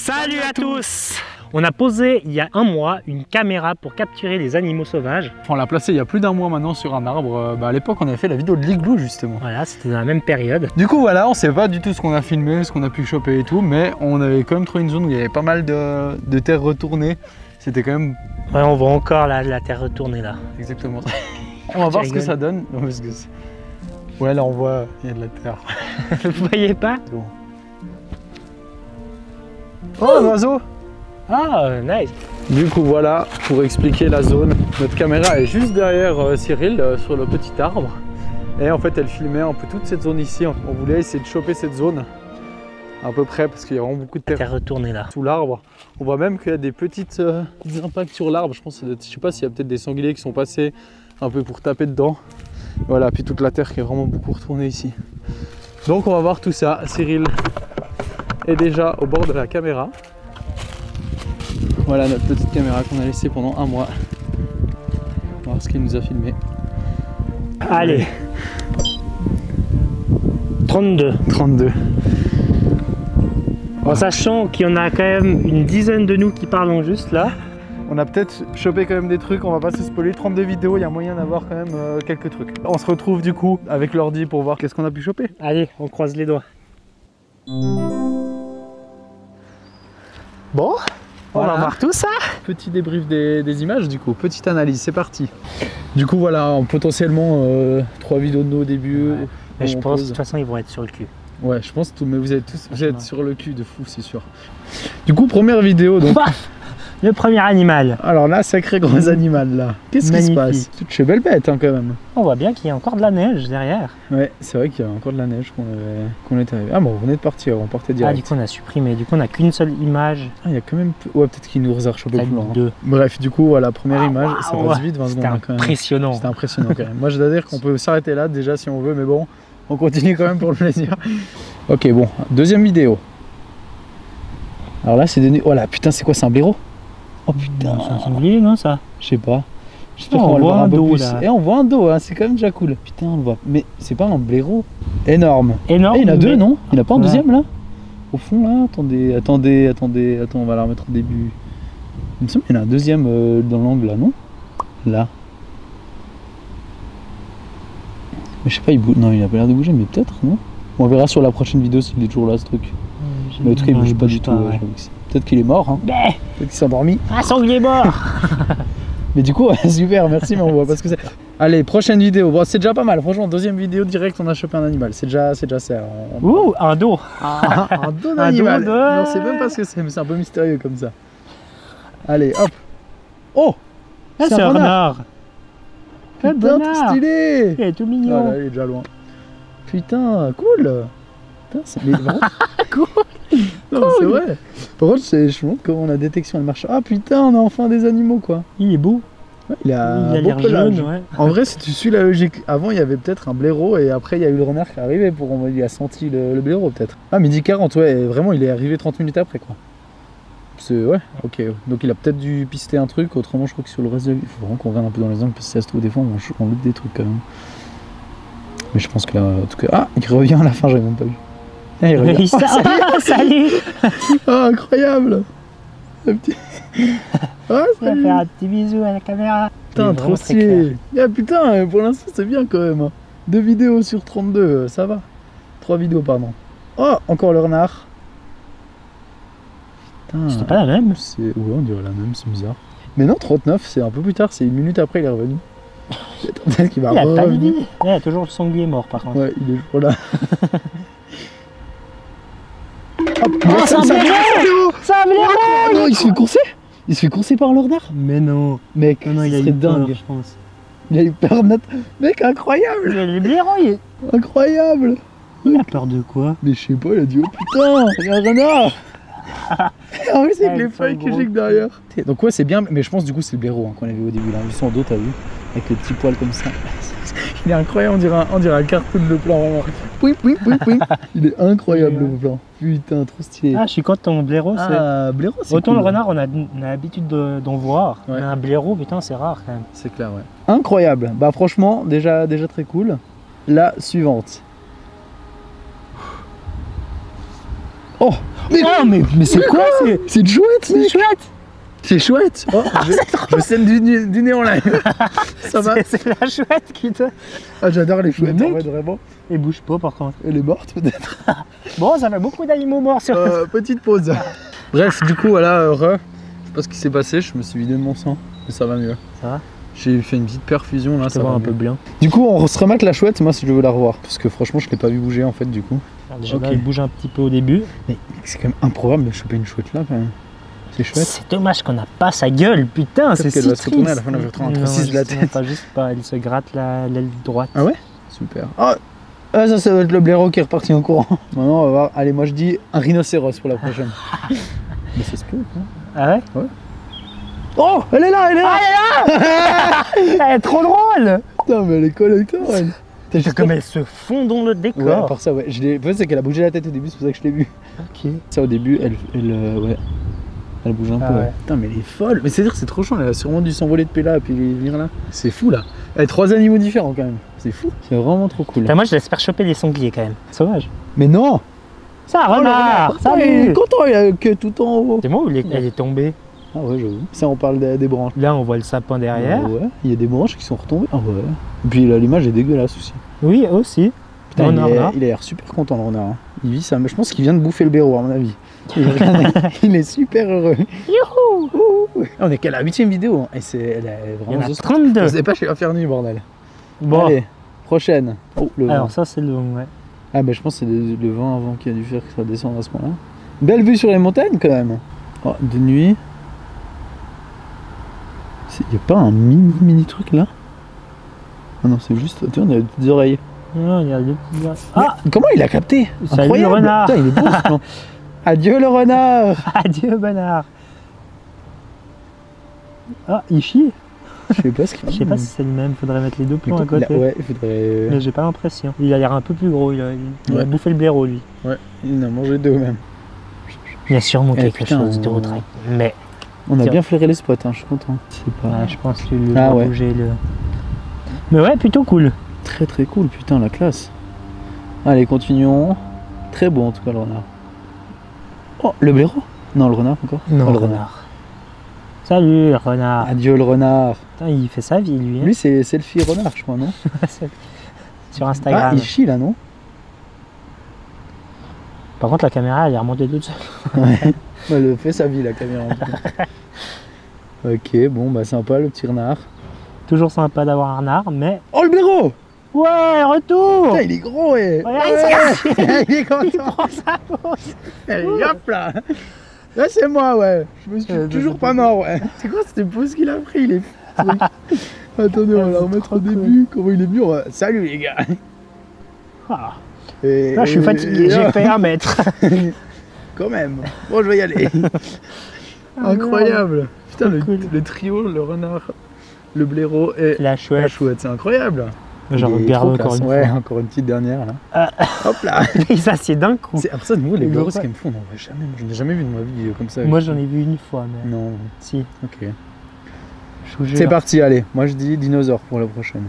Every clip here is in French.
Salut à tous! On a posé il y a un mois une caméra pour capturer les animaux sauvages. On l'a placé il y a plus d'un mois maintenant sur un arbre. À l'époque on avait fait la vidéo de l'igloo justement. Voilà, c'était dans la même période. Du coup voilà, on sait pas du tout ce qu'on a filmé, ce qu'on a pu choper et tout, mais on avait quand même trouvé une zone où il y avait pas mal de terre retournée. C'était quand même... Ouais, on voit encore la terre retournée là. Exactement. On va voir ce que ça donne. Non, parce que ouais, là on voit, il y a de la terre. Vous voyez pas? Bon. Oh, un oiseau! Ah, nice! Du coup voilà, pour expliquer la zone, notre caméra est juste derrière Cyril sur le petit arbre. Et en fait elle filmait un peu toute cette zone ici. On voulait essayer de choper cette zone à peu près parce qu'il y a vraiment beaucoup de terre retournée là. Sous l'arbre. On voit même qu'il y a des petits impacts sur l'arbre. Je pense, je sais pas s'il y a peut-être des sangliers qui sont passés un peu pour taper dedans. Voilà, puis toute la terre qui est vraiment beaucoup retournée ici. Donc on va voir tout ça. Cyril est déjà au bord de la caméra. Voilà notre petite caméra qu'on a laissée pendant un mois. On va voir ce qu'il nous a filmé. Allez, 32. 32. En sachant qu'il y en a quand même une dizaine de nous qui parlons juste là. On a peut-être chopé quand même des trucs, on va pas se spoiler. 32 vidéos, il y a moyen d'avoir quand même quelques trucs. On se retrouve du coup avec l'ordi pour voir qu'est-ce qu'on a pu choper. Allez, on croise les doigts. Bon, on va voir tout ça. Petit débrief des images du coup, petite analyse, c'est parti. Du coup voilà, potentiellement 3 vidéos de nous au début. Ouais. Mais je pense de toute façon ils vont être sur le cul. Ouais, je pense tout, mais vous êtes sur le cul de fou, c'est sûr. Du coup, première vidéo donc. Paf, le premier animal. Alors là, sacré gros animal là. Qu'est-ce qui se passe? Toutes belles bêtes hein, quand même. On voit bien qu'il y a encore de la neige derrière. Ouais, c'est vrai qu'il y a encore de la neige qu'on est arrivé. Ah bon, on venait de partir, on partait direct. Ah du coup on a supprimé, du coup on a qu'une seule image. Ah il y a quand même... Ouais, peut-être qu'il nous a rechopé plus loin. Deux. Bref, du coup, voilà, première image, ça passe vite 20 secondes quand même. Impressionnant. C'était impressionnant quand même. Moi je dois dire qu'on peut s'arrêter là déjà si on veut, mais bon, on continue quand même pour le plaisir. Ok, bon, deuxième vidéo. Alors là, c'est devenu... Oh là, putain, c'est quoi, c'est un blaireau? Oh putain. C'est un sanglier, non, ça? Je sais pas. J'espère qu'on va le voir un peu dos plus. là. Et on voit un dos, hein, c'est quand même déjà cool. Putain, on le voit. Mais c'est pas un blaireau énorme. Énorme. Et il y en a deux, non? Il n'y en a pas un Ouais. deuxième là? Au fond là, attends, on va la remettre au début. Il me semble qu'il y en a un deuxième dans l'angle là, non? Là. Mais je sais pas, il bouge. Non, il a pas l'air de bouger, mais peut-être, non? On verra sur la prochaine vidéo s'il est toujours là ce truc. Mais en tout cas, il bouge pas du tout. Ouais. Peut-être qu'il est mort, hein. Peut-être qu'il s'est endormi. Un sanglier mort. Mais du coup, super, merci, mais on voit pas ce que c'est. Allez, prochaine vidéo. Bon, c'est déjà pas mal. Franchement, deuxième vidéo direct, on a chopé un animal. C'est déjà ça. Ouh, un dos. Un dos d'animal. On sait même pas ce que c'est, mais c'est un peu mystérieux comme ça. Allez, hop. Oh, c'est un renard. Putain, trop stylé. Il est tout mignon. Ah là, il est déjà loin. Putain, cool. Putain, c'est cool. Non, cool. C'est vrai. Par contre, je montre comment la détection elle marche. Ah putain, on a enfin des animaux quoi. Il est beau. Ouais, il a l'air jaune, ouais. En vrai, si tu suis la logique, avant il y avait peut-être un blaireau et après il y a eu le renard qui est arrivé il a senti le blaireau peut-être. Ah, midi 40, ouais, vraiment il est arrivé 30 minutes après quoi. C'est ouais, ok. Donc il a peut-être dû pister un truc, autrement je crois que sur le reste de la vie, il faut vraiment qu'on regarde un peu dans les angles parce que ça se trouve des fois on loupe des trucs quand même. Mais je pense que là, en tout cas. Ah, il revient à la fin, j'avais même pas vu. Ah, il revient. Salut. Oh, incroyable. Un petit... Ah, on va faire un petit bisou à la caméra. Putain, trop stylé. Ah putain, pour l'instant c'est bien quand même. 2 vidéos sur 32, ça va. 3 vidéos, pardon. Oh, encore le renard. C'était pas la même. Ouais, on dirait la même, c'est bizarre. Mais non, 39, c'est un peu plus tard, c'est 1 minute après il est revenu. Peut-être qu'il va revenir. Il y a toujours le sanglier mort par contre. Ouais, il est toujours là. Hop, oh, c'est un blaireau. C'est un blaireau. Non, il se fait courser. Il se fait courser par le renard. Mais non. Mec, non, il serait dingue. Peur, je pense. Il a eu peur de notre... Mec, incroyable. Le blaireau, il est... Incroyable. Il a peur de quoi? Mais je sais pas, il a dit oh putain, il y a un renard. Ah oui, c'est avec les feuilles que j'ai que derrière. Donc ouais, c'est bien, mais je pense du coup c'est le blaireau hein, qu'on a vu au début. Là, vu son dos, t'as vu? Avec les petits poils comme ça. Il est incroyable, on dirait un cartoon de plan vraiment. Oui. Il est incroyable le plan. Putain, trop stylé. Ah, je suis content, mon blaireau. Blaireau, c'est autant cool, le renard, on a l'habitude d'en voir. Ouais. Mais un blaireau, putain, c'est rare quand même. C'est clair, ouais. Incroyable. Bah franchement, déjà très cool. La suivante. Oh mais c'est quoi? C'est une chouette, C'est mec. chouette. C'est chouette. Oh, je saigne du nez en live. Ça va? C'est la chouette qui te... Ah, j'adore les chouettes, Mais en mec. fait, vraiment. Et bouge pas par contre. Elle est morte peut-être. Bon, ça fait beaucoup d'animaux morts sur... Petite pause. Bref, du coup, voilà, je sais pas ce qui s'est passé, je me suis vidé de mon sang, mais ça va mieux. Ça va? J'ai fait une petite perfusion là, Je te ça vois va un mieux. peu blanc. Du coup, on se remate la chouette, moi si je veux la revoir, parce que franchement, je l'ai pas vu bouger en fait, du coup. Alors, déjà, Ok. là, elle bouge un petit peu au début. Mais c'est quand même improbable de choper une chouette là quand même. C'est chouette. C'est dommage qu'on n'a pas sa gueule, putain, c'est Peut-être si qu'elle va se retourner à la triste. fin, elle va faire un Non, 36 de la justement tête. Pas juste pas, elle se gratte l'aile droite. Ah ouais? Super. Ah, ça doit être le blaireau qui est reparti en courant. Maintenant, on va voir. Allez, moi je dis un rhinocéros pour la prochaine. Mais ça se peut, quoi. Ah ouais? Oh, elle est là, elle est là! Elle est trop drôle. Putain, mais elle est collector, elle. T'as juste Comme elle se fond dans le décor. Ouais, à part ça, ouais. Le fait, c'est qu'elle a bougé la tête au début, c'est pour ça que je l'ai vue. Ok. Ça, au début, elle bouge un Ah peu. Ouais. ouais. Putain, mais elle est folle. Mais c'est-à-dire, c'est trop chiant. Elle a sûrement dû s'envoler de là et puis venir là. C'est fou, là. Elle a 3 animaux différents, quand même. C'est fou. C'est vraiment trop cool. Putain, moi, je l'espère choper les sangliers quand même. Sauvage. Mais non! Ça, Oh, le renard. renard. Il est Salut. content, il a que tout en haut. C'est moi où elle est tombée? Ah ouais, j'avoue. Ça, on parle des branches. Là, on voit le sapin derrière. Ah ouais. Il y a des branches qui sont retombées. Ah ouais. Et puis là, l'image est dégueulasse aussi. Oui, aussi. Putain, Renard, là. il a l'air super content, le renard. Hein. Il vit ça. Mais je pense qu'il vient de bouffer le blaireau, à mon avis. Il est super heureux. Youhou. Ouh. On est qu'à la 8ème vidéo. Hein. Et elle est Il y vraiment. en a 32. Je sais pas, je vais faire nuit, bordel. Bon, Allez, prochaine. Oh, le vent. alors ça, c'est le vent, ouais. Ah, bah je pense que c'est le vent avant qui a dû faire que ça descende à ce moment-là. Belle vue sur les montagnes quand même. Oh, de nuit. Il n'y a pas un mini truc là? Ah non, c'est juste. Tiens, on a des petites oreilles. Non, il y a deux petits... Ah, comment il a capté? Salut, Incroyable. le renard. Putain, il est beau ce plan. Adieu le renard. Adieu, Bonnard. Ah, il chie. Je sais pas ce qu'il Je sais pas si c'est le même, faudrait mettre les deux plans à Il a- côté. Ouais, il faudrait. Mais j'ai pas l'impression. Il a l'air un peu plus gros, il a Ouais. bouffé le blaireau lui. Ouais, il en a mangé deux même. Il y a sûrement Eh, quelque putain, chose de retraite. Mais On a Tiens. bien flairé les spots, hein, je suis content. C'est pas. ouais, je pense que lui Ah va ouais. bouger le. Mais ouais, plutôt cool. Très très cool, putain, la classe. Allez, continuons. Très beau en tout cas le renard. Oh, le blaireau? Non, le renard encore? Non, Oh, le renard. Salut, le renard. Adieu le renard. Putain, il fait sa vie lui. Hein. Lui, c'est selfie renard, je crois, non? Sur Ah, Instagram. il chie là, non? Par contre, la caméra elle est remontée toute seule. Ouais. Elle fait sa vie, la caméra. en tout cas. Ok, bon, bah sympa le petit renard. Toujours sympa d'avoir un renard, mais. Oh, le blaireau! Ouais, retour. Putain, il est gros, ouais! Regarde, Il est content! Il prend sa pause. Allez, hop là! Là, c'est moi, ouais! Je me suis Ouais, toujours c'est pas mort, ouais! C'est quoi cette pause qu'il a pris? Il est fou, ce truc. Attendez, on va la remettre au début. Comment il est venu? Salut les gars! Ah. Et- Là, je suis fatigué, et- j'ai fait 1 mètre. Quand même! Bon, je vais y aller! Incroyable! Putain, le trio, le renard, le blaireau et La la chouette. chouette, c'est incroyable! Je Il est regarde trop encore classe. une Ouais, fois. encore une petite dernière là. Ah. Hop là! Il s'assied d'un coup. Après ça, de nouveau, les Il blaireaux, veut ce pas- qu'ils me font, on en voit jamais. Je n'ai jamais vu de ma vie comme ça. Moi, j'en ai vu une fois, mais. Non, Si, ok. je vous jure. C'est parti, allez. Moi je dis dinosaure pour la prochaine.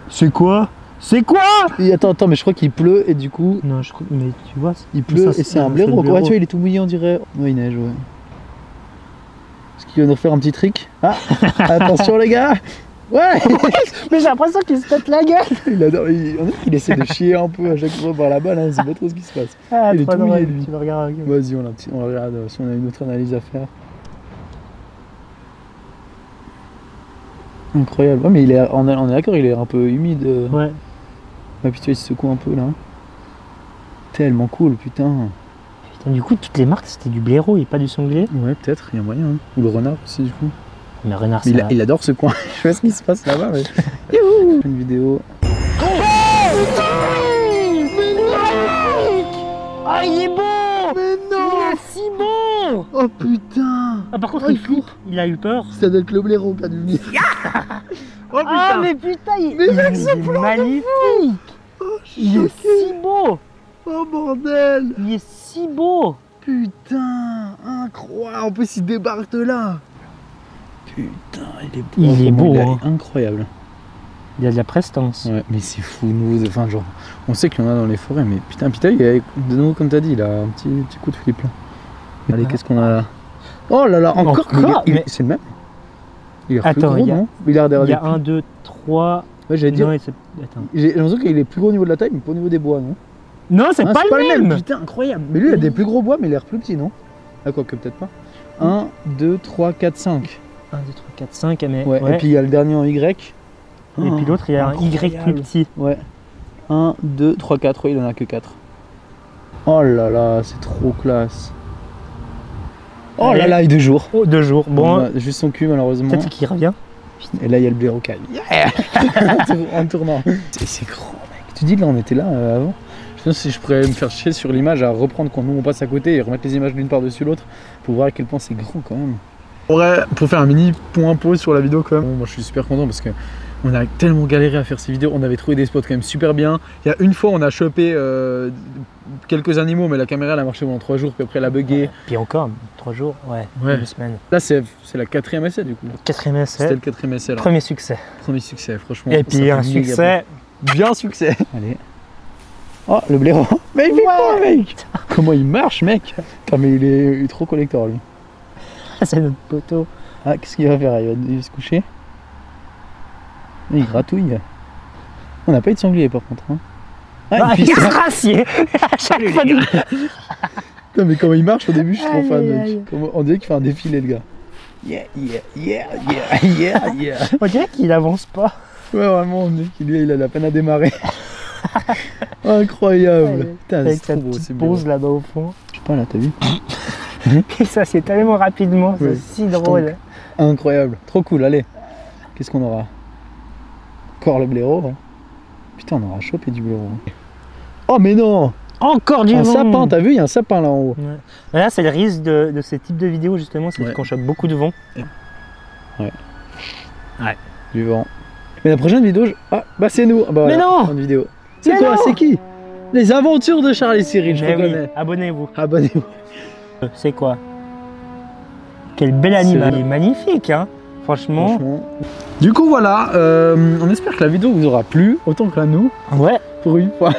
C'est quoi? C'est quoi? Et attends, mais je crois qu'il pleut et du coup, Non, je crois. Mais tu vois. il pleut ça, et c'est un blaireau. Ouais, tu vois, il est tout mouillé, on dirait. Ouais, il neige, ouais. Est-ce qu'il va nous refaire un petit trick? Ah, attention les gars! Ouais! Mais j'ai l'impression qu'il se pète la gueule. Il adore, on dirait qu'il essaie de chier un peu à chaque fois par la balle, hein, c'est pas trop ce qui se passe. Ah, Il est trop tout mouillé, drôle, lui. tu le regardes. Vas-y, on regarde si on a une autre analyse à faire. Incroyable. Ouais, mais on est d'accord, il est un peu humide. Ouais. Ah, puis tu vois, il se secoue un peu là. Tellement cool, putain. Putain, du coup, toutes les marques c'était du blaireau et pas du sanglier. Ouais, peut-être, il y a moyen. Hein. Ou le renard aussi, du coup. Mais renard, Mais c'est là. il adore ce coin. Je sais pas ce qui se passe là-bas, mais. Youhou une vidéo. Ah, il est bon! Mais Il est si bon! Oh putain! Ah, par contre, Oh, il flippe. Il a eu peur. Ça doit être le blaireau qui a dû venir. Oh Ah, mais putain, Mais mec, il ce est plan de magnifique! Oh, je suis Il est choqué. si beau! Oh bordel! Il est si beau! Putain! Incroyable! En plus, il débarque de là! Putain, il est beau. Il est Comment beau, il est hein. incroyable. Il y a de la prestance. Ouais, mais c'est fou, nous, enfin, genre, on sait qu'il y en a dans les forêts, mais putain, Pita, de nouveau, comme t'as dit, il a un petit coup de flip là. Allez, qu'est-ce qu'on a là? Oh là là, encore mais... C'est le même? Il est plus gros, non? Il a Il y a 1, 2, 3. Ouais, j'allais dire. Attends. J'ai l'impression qu'il est plus gros au niveau de la taille, mais pas au niveau des bois, non? Non, c'est pas le même. Putain, incroyable. Mais lui, il a des plus gros bois, mais il a l'air plus petit, non? Ah, quoi que peut-être pas. 1, 2, 3, 4, 5. 1, 2, 3, 4, 5. Mais... Ouais, et puis il y a le dernier en Y. Et puis l'autre, il y a un Y plus petit. Ouais. 1, 2, 3, 4. Ouais, il en a que 4. Oh là là, c'est trop classe. Oh là là, il est 2 jours. Oh, 2 jours. Bon, juste son cul, malheureusement. peut-être qu'il revient. Et là, il y a le blaireau qui arrive. Yeah en tournant. C'est grand, mec. Tu dis, là, on était là avant. Je sais pas si je pourrais me faire chier sur l'image à reprendre quand nous on passe à côté et remettre les images l'une par-dessus l'autre pour voir à quel point c'est grand quand même. En vrai, pour faire un mini point pause sur la vidéo quand même, moi je suis super content parce que on a tellement galéré à faire ces vidéos, on avait trouvé des spots quand même super bien. Il y a une fois on a chopé quelques animaux mais la caméra elle a marché pendant 3 jours puis après elle a bugué. Ouais. Puis encore 3 jours, ouais. 2 semaines. Là c'est la 4e essai du coup. 4e essai. C'était le 4e essai là. Premier succès. Premier succès franchement. Et puis un succès, bien succès. Allez. Oh le blaireau. Mais il fait quoi mec? Comment il marche mec? Putain mais il est trop collector lui. C'est notre poteau. Ah qu'est-ce qu'il va faire? Il va se coucher? Il gratouille. On n'a pas eu de sanglier par contre. Hein. Ah, il se rassied à chaque fois. Non mais comment il marche au début je suis trop fan mec. On dirait qu'il fait un défilé le gars. Yeah yeah yeah yeah yeah yeah. On dirait qu'il avance pas. Ouais vraiment on dirait qu'il il a la peine à démarrer. Incroyable. Putain, avec sa petite pose là-bas au fond. Je sais pas là t'as vu? Et ça c'est tellement rapidement, c'est si drôle. Incroyable, trop cool, allez. Qu'est-ce qu'on aura? Encore le blaireau. Hein. Putain on aura chopé du blaireau. Oh mais non! Encore du un sapin, t'as vu? Il y a un sapin là en haut. Ouais. Là c'est le risque de ces types de vidéos justement, c'est qu'on chope beaucoup de vent. Ouais. Du vent. Mais la prochaine vidéo, ah bah c'est nous. Bah, mais non! Une vidéo. C'est quoi? C'est qui? Les aventures de Charles et Cyril, je reconnais. Oui. Abonnez-vous. Abonnez-vous. C'est quoi? Quel bel animal. Il est magnifique, hein. Franchement. Du coup, voilà. On espère que la vidéo vous aura plu, autant que à nous. Ouais. Pour une fois.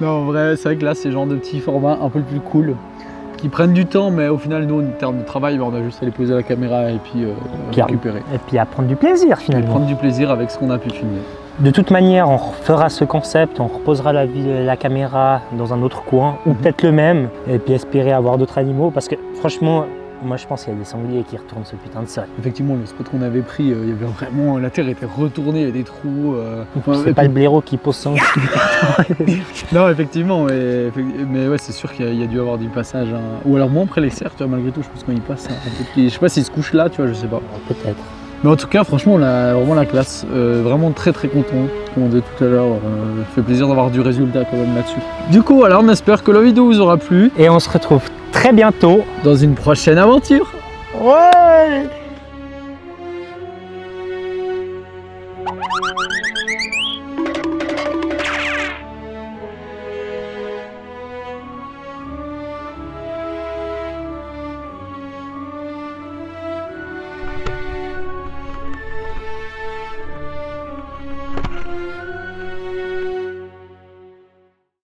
Non, en vrai, c'est vrai que là, c'est genre de petits formats un peu plus cool. Qui prennent du temps, mais au final, nous, en termes de travail, on a juste à les poser la caméra et puis récupérer. Et puis à prendre du plaisir, finalement. Et prendre du plaisir avec ce qu'on a pu filmer. De toute manière, on refera ce concept, on reposera la caméra dans un autre coin, ou peut-être le même, et puis espérer avoir d'autres animaux, parce que franchement, moi je pense qu'il y a des sangliers qui retournent ce putain de sol. Effectivement, le spot qu'on avait pris, il y avait vraiment, la terre était retournée, il y a des trous. C'est pas le blaireau qui pose son. Non, effectivement, mais ouais, c'est sûr qu'il y a dû y avoir du passage. Hein. Ou alors moins après les cerfs, tu vois, malgré tout, je pense quand il passe. Je sais pas s'il se couche là, tu vois, je sais pas. Peut-être. Mais en tout cas, franchement, on a vraiment la classe. Vraiment très très content. Comme on disait tout à l'heure, ça fait plaisir d'avoir du résultat quand même là-dessus. Du coup, voilà, on espère que la vidéo vous aura plu. Et on se retrouve très bientôt dans une prochaine aventure. Ouais!